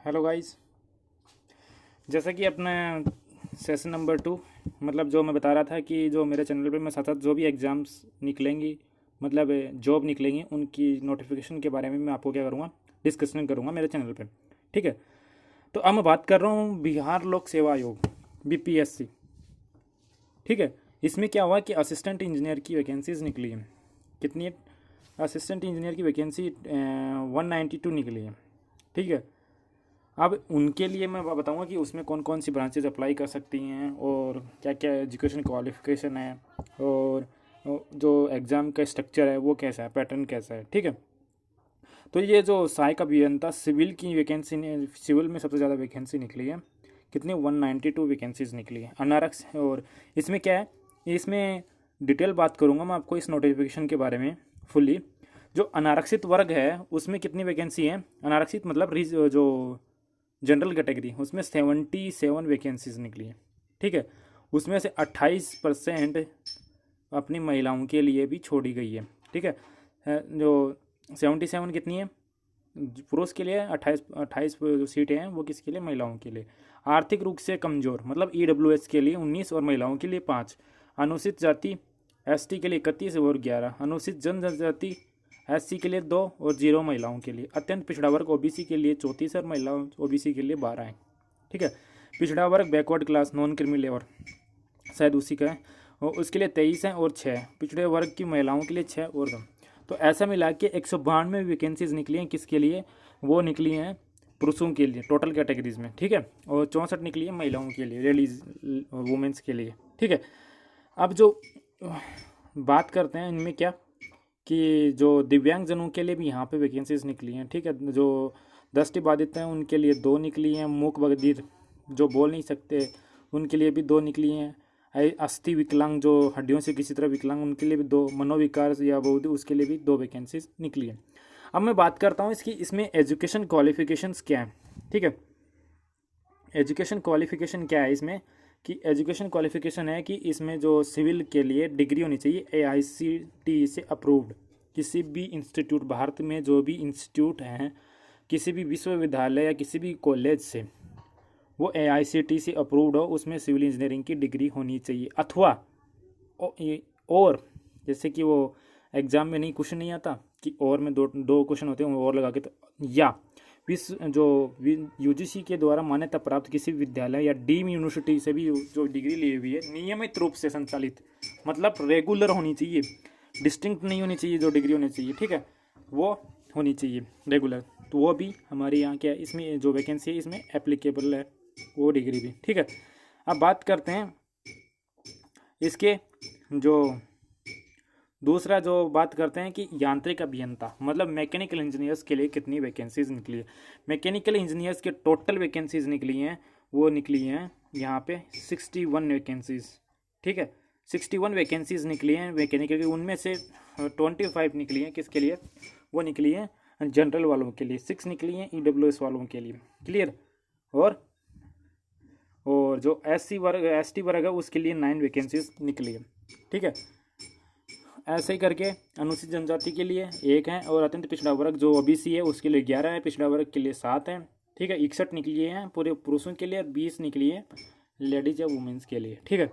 Hello guys. जैसा कि अपना सेशन नंबर 2 मतलब जो मैं बता रहा था कि जो मेरे चैनल पे मैं साथ साथ जो भी एग्ज़ाम्स निकलेंगी मतलब जॉब निकलेंगी उनकी नोटिफिकेशन के बारे में मैं आपको क्या करूँगा, डिस्कशन करूँगा मेरे चैनल पे। ठीक है। तो अब मैं बात कर रहा हूँ बिहार लोक सेवा आयोग, बीपीएससी। ठीक है। इसमें क्या हुआ कि असिस्टेंट इंजीनियर की वैकेंसीज निकली है। कितनी? असिस्टेंट इंजीनियर की वैकेंसी 192 निकली है। ठीक है। अब उनके लिए मैं बताऊंगा कि उसमें कौन कौन सी ब्रांचेज अप्लाई कर सकती हैं और क्या क्या एजुकेशन क्वालिफिकेशन है और जो एग्ज़ाम का स्ट्रक्चर है वो कैसा है, पैटर्न कैसा है। ठीक है। तो ये जो सहायक अभियंता सिविल की वैकेंसी ने, सिविल में सबसे ज़्यादा वैकेंसी निकली है। कितनी? 192 वैकेंसीज निकली है अनारक्ष। और इसमें क्या है, इसमें डिटेल बात करूंगा मैं आपको इस नोटिफिकेशन के बारे में फुल्ली। जो अनारक्षित वर्ग है उसमें कितनी वैकेंसी है? अनारक्षित मतलब जो जनरल कैटेगरी, उसमें 77 वैकेंसीज निकली है। ठीक है। उसमें से 28% अपनी महिलाओं के लिए भी छोड़ी गई है। ठीक है। जो 77 कितनी है पुरुष के लिए, 28 जो सीटें हैं वो किसके लिए? महिलाओं के लिए। आर्थिक रूप से कमजोर मतलब ईडब्ल्यूएस के लिए 19 और महिलाओं के लिए 5। अनुसूचित जाति एसटी के लिए 31 और 11। अनुसूचित जनजाति एससी के लिए 2 और 0 महिलाओं के लिए। अत्यंत पिछड़ा वर्ग ओबीसी के लिए 34 और महिलाओं ओबीसी के लिए 12 है। ठीक है। पिछड़ा वर्ग बैकवर्ड क्लास नॉन क्रीमी लेवर शायद उसी का है, और उसके लिए 23 है और 6। पिछड़े वर्ग की महिलाओं के लिए 6 और 2। तो ऐसा मिला के 192 वैकेंसीज निकली हैं। किसके लिए? वो निकली हैं पुरुषों के लिए टोटल कैटेगरीज में। ठीक है। और 64 निकली है महिलाओं के लिए, लेडीज वुमेंस के लिए। ठीक है। अब जो बात करते हैं इनमें क्या कि जो दिव्यांगजनों के लिए भी यहाँ पे वैकेंसीज निकली हैं। ठीक है। जो दृष्टिबाधित हैं उनके लिए 2 निकली हैं। मूक बधिर जो बोल नहीं सकते उनके लिए भी 2 निकली हैं। अस्थि विकलांग जो हड्डियों से किसी तरह विकलांग उनके लिए भी 2। मनोविकार या बौद्ध उसके लिए भी 2 वैकेंसीज निकली हैं। अब मैं बात करता हूँ इसकी, इसमें एजुकेशन क्वालिफिकेशंस क्या है। ठीक है। एजुकेशन क्वालिफिकेशन क्या है इसमें कि एजुकेशन क्वालिफिकेशन है कि इसमें जो सिविल के लिए डिग्री होनी चाहिए एआईसीटीई से अप्रूव्ड। किसी भी इंस्टीट्यूट, भारत में जो भी इंस्टीट्यूट हैं, किसी भी विश्वविद्यालय या किसी भी कॉलेज से वो एआईसीटीई से अप्रूव्ड हो, उसमें सिविल इंजीनियरिंग की डिग्री होनी चाहिए। अथवा और जैसे कि वो एग्जाम में नहीं क्वेश्चन नहीं आता कि और में दो दो क्वेश्चन होते हैं वो और लगा के, तो या विश्व जो यूजीसी के द्वारा मान्यता प्राप्त किसी विद्यालय या डीम यूनिवर्सिटी से भी जो डिग्री ली हुई है नियमित रूप से संचालित, मतलब रेगुलर होनी चाहिए, डिस्टिंक्ट नहीं होनी चाहिए जो डिग्री होनी चाहिए। ठीक है। वो होनी चाहिए रेगुलर। तो वो भी हमारे यहाँ क्या है, इसमें जो वैकेंसी है इसमें एप्लीकेबल है वो डिग्री भी। ठीक है। अब बात करते हैं इसके जो दूसरा जो बात करते हैं कि यांत्रिक अभियंता मतलब मैकेनिकल इंजीनियर्स के लिए कितनी वैकेंसीज निकली है। मैकेनिकल इंजीनियर्स के टोटल वैकेंसीज निकली हैं, वो निकली हैं यहाँ पे 61 वैकेंसीज। ठीक है। 61 वैकेंसीज निकली हैं मैकेनिकल की। उनमें से 25 निकली हैं किसके लिए? वो निकली हैं जनरल वालों के लिए। 6 निकली हैं ईडब्ल्यूएस वालों के लिए। क्लियर। और जो एससी वर्ग एसटी वर्ग है उसके लिए 9 वैकेंसीज निकली है। ठीक है। ऐसे ही करके अनुसूचित जनजाति के लिए 1 है और अत्यंत पिछड़ा वर्ग जो ओबीसी है उसके लिए 11 है। पिछड़ा वर्ग के लिए 7 है। ठीक है। 61 निकली है पूरे पुरुषों के लिए, 20 निकली है लेडीज या वुमेंस के लिए। ठीक है।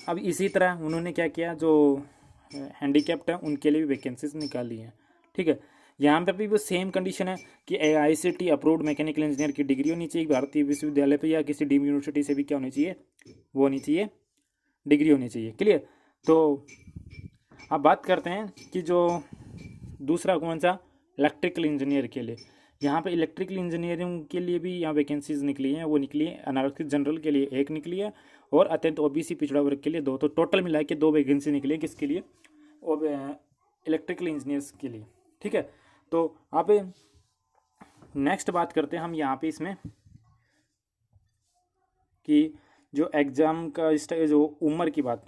अब इसी तरह उन्होंने क्या किया, जो हैंडीकैप्ड है उनके लिए भी वैकेंसीज निकाली हैं। ठीक है। यहाँ पे भी वो सेम कंडीशन है कि एआईसीटी अप्रूव्ड मैकेनिकल इंजीनियर की डिग्री होनी चाहिए भारतीय विश्वविद्यालय पे या किसी डीम्ड यूनिवर्सिटी से भी क्या होनी चाहिए, वो होनी चाहिए, डिग्री होनी चाहिए। क्लियर। तो अब बात करते हैं कि जो दूसरा कौन सा, इलेक्ट्रिकल इंजीनियर के लिए। यहाँ पे इलेक्ट्रिकल इंजीनियरिंग के लिए भी यहाँ वैकेंसीज निकली हैं। वो निकली है अनारक्षित जनरल के लिए 1 निकली है और अत्यंत ओबीसी पिछड़ा वर्ग के लिए 2। तो टोटल मिला के 2 वैकेंसी निकली है किसके लिए? और इलेक्ट्रिकल इंजीनियर्स के लिए। ठीक है। तो अब नेक्स्ट बात करते हैं हम यहाँ पे इसमें कि जो एग्ज़ाम का जो उम्र की बात,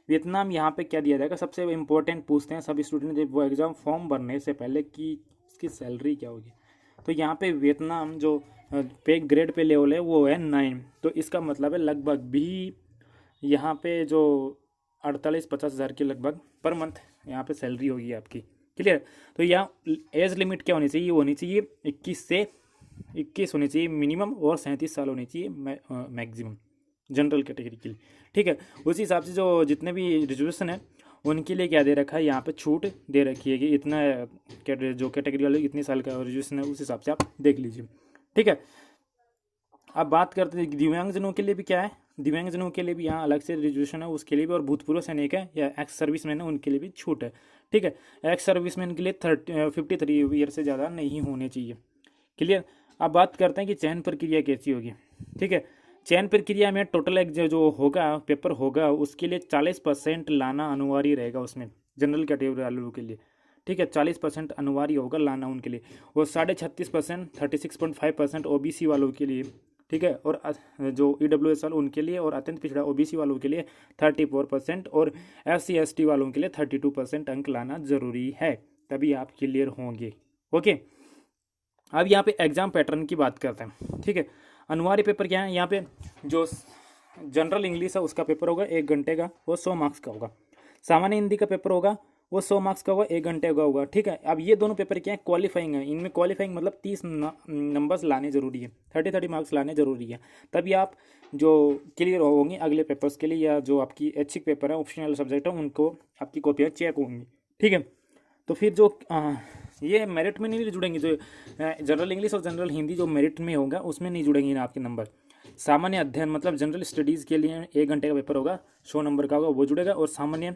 वियतनाम यहाँ पे क्या दिया जाएगा, सबसे इम्पोर्टेंट पूछते हैं सभी स्टूडेंट जब वो एग्ज़ाम फॉर्म भरने से पहले कि इसकी सैलरी क्या होगी। तो यहाँ पे वियतनाम जो पे ग्रेड पे लेवल है वो है 9। तो इसका मतलब है लगभग भी यहाँ पे जो 48-50 हज़ार के लगभग पर मंथ यहाँ पे सैलरी होगी आपकी। क्लियर। तो यहाँ एज लिमिट क्या होनी चाहिए? वो होनी चाहिए 21 से 21 होनी चाहिए मिनिमम और 37 साल होनी चाहिए मैक्सिमम जनरल कैटेगरी के लिए। ठीक है, उसी हिसाब से जो जितने भी रिजर्वेशन है उनके लिए क्या दे रखा है, यहाँ पे छूट दे रखी है कि इतना जो कैटेगरी वाले इतने साल का रिजर्वेशन है उस हिसाब से आप देख लीजिए। ठीक है, अब बात करते हैं दिव्यांगजनों के लिए भी क्या है, दिव्यांगजनों के लिए भी यहाँ अलग से रिजर्वेशन है उसके लिए भी, और भूतपूर्व सैनिक है या एक्स सर्विसमैन है उनके लिए भी छूट है। ठीक है, एक्स सर्विसमैन के लिए 53 ईयर से ज़्यादा नहीं होने चाहिए। क्लियर। अब बात करते हैं कि चयन प्रक्रिया कैसी होगी। ठीक है, चयन प्रक्रिया में टोटल एक जो होगा पेपर होगा उसके लिए 40% लाना अनिवार्य रहेगा उसमें, जनरल कैटेगरी वालों के लिए। ठीक है, 40% अनिवार्य होगा लाना उनके लिए, और 36.5% 36.5% ओबीसी वालों के लिए। ठीक है, और जो ईडब्ल्यूएस वाले उनके लिए, और अत्यंत पिछड़ा ओबीसी वालों के लिए 34%, और एससी एसटी वालों के लिए 32% अंक लाना जरूरी है, तभी आप क्लियर होंगे। ओके, अब यहाँ पे एग्जाम पैटर्न की बात करते हैं। ठीक है, अनिवार्य पेपर क्या है, यहाँ पे जो जनरल इंग्लिश है उसका पेपर होगा 1 घंटे का, वो 100 मार्क्स का होगा। सामान्य हिंदी का पेपर होगा वो 100 मार्क्स का होगा, 1 घंटे का होगा। ठीक है, अब ये दोनों पेपर क्या है, क्वालिफाइंग है, इनमें क्वालिफाइंग मतलब 30 नंबर्स लाने जरूरी है, 30 मार्क्स लाने जरूरी है, तभी आप जो क्लियर होंगे अगले पेपर्स के लिए, या जो आपकी ऐच्छिक पेपर है ऑप्शनल सब्जेक्ट है उनको आपकी कॉपियाँ चेक होंगी। ठीक है, तो फिर जो ये मेरिट में नहीं जुड़ेंगे, जो जनरल इंग्लिश और जनरल हिंदी जो मेरिट में होगा उसमें नहीं जुड़ेंगे ना आपके नंबर। सामान्य अध्ययन मतलब जनरल स्टडीज़ के लिए 1 घंटे का पेपर होगा, 100 नंबर का होगा, वो जुड़ेगा। और सामान्य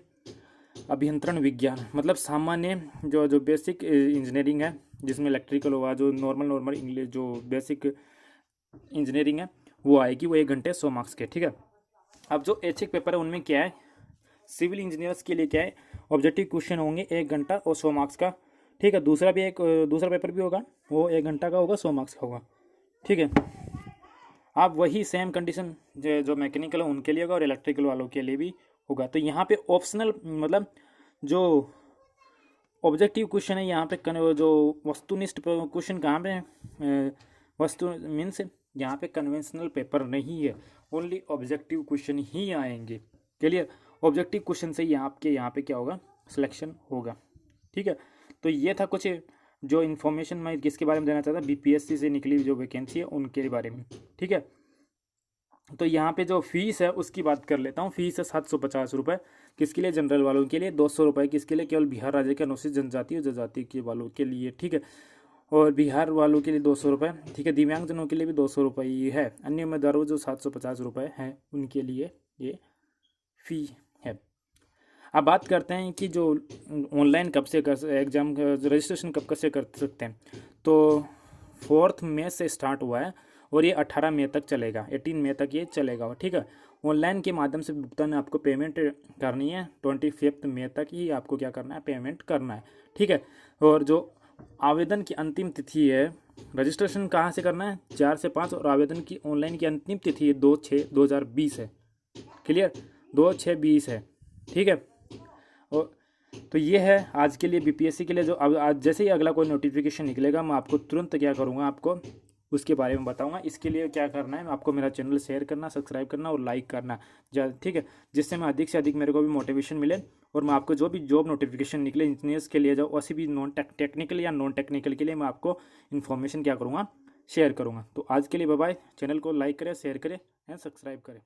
अभियंत्रण विज्ञान मतलब सामान्य जो बेसिक इंजीनियरिंग है, जिसमें इलेक्ट्रिकल होगा, जो नॉर्मल इंग्लिश जो बेसिक इंजीनियरिंग है वो आएगी, वो 1 घंटे 100 मार्क्स के। ठीक है, अब जो ऐच्छिक पेपर है उनमें क्या है, सिविल इंजीनियर्स के लिए क्या है, ऑब्जेक्टिव क्वेश्चन होंगे 1 घंटा और 100 मार्क्स का। ठीक है, दूसरा पेपर भी होगा, वो 1 घंटा का होगा, 100 मार्क्स का होगा। ठीक है, आप वही सेम कंडीशन जो मैकेनिकल है उनके लिए होगा और इलेक्ट्रिकल वालों के लिए भी होगा। तो यहाँ पे ऑप्शनल मतलब जो ऑब्जेक्टिव क्वेश्चन है यहाँ पे जो वस्तुनिष्ठ क्वेश्चन कहाँ पे है, वस्तु मीन्स यहाँ पे कन्वेंशनल पेपर नहीं है, ओनली ऑब्जेक्टिव क्वेश्चन ही आएंगे। क्लियर, ऑब्जेक्टिव क्वेश्चन से ही आपके यहाँ पे क्या होगा, सिलेक्शन होगा। ठीक है, तो ये था कुछ जो इन्फॉर्मेशन मैं किसके बारे में देना चाहता, बीपीएससी से निकली जो वैकेंसी है उनके बारे में। ठीक है, तो यहाँ पे जो फीस है उसकी बात कर लेता हूँ। फीस है 750 रुपये, किसके लिए, जनरल वालों के लिए, 200 रुपये किसके लिए, केवल बिहार राज्य के अनुसूचित जनजाति और जनजाति के वालों के लिए। ठीक है, और बिहार वालों के लिए 200 रुपये। ठीक है, दिव्यांगजनों के लिए भी 200 रुपये ही है। अन्य उम्मीदवारों जो 750 रुपये हैं उनके लिए ये फी है। अब बात करते हैं कि जो ऑनलाइन कब से कर एग्ज़ाम रजिस्ट्रेशन कब से कर सकते हैं, तो 4 मई से स्टार्ट हुआ है और ये 18 मई तक चलेगा, 18 मई तक ये चलेगा। ठीक है, ऑनलाइन के माध्यम से भुगतान आपको पेमेंट करनी है, 25 मई तक ही आपको क्या करना है, पेमेंट करना है। ठीक है, और जो आवेदन की अंतिम तिथि है, रजिस्ट्रेशन कहाँ से करना है, 4 से 5, और आवेदन की ऑनलाइन की अंतिम तिथि है 2/6/2020 है। क्लियर, 2/6/20 है। ठीक है, और तो ये है आज के लिए बीपीएससी के लिए। जो अब आज जैसे ही अगला कोई नोटिफिकेशन निकलेगा मैं आपको तुरंत क्या करूँगा, आपको उसके बारे में बताऊंगा। इसके लिए क्या करना है, आपको मेरा चैनल शेयर करना, सब्सक्राइब करना और लाइक करना। ठीक है, जिससे मैं अधिक से अधिक मेरे को भी मोटिवेशन मिले और मैं आपको जो भी जॉब नोटिफिकेशन निकले इंजीनियर्स के लिए, जो ऐसी भी नॉन टेक्निकल या नॉन टेक्निकल के लिए मैं आपको इन्फॉर्मेशन क्या करूँगा, शेयर करूँगा। तो आज के लिए बाय बाय। चैनल को लाइक करें, शेयर करें एंड सब्सक्राइब करें।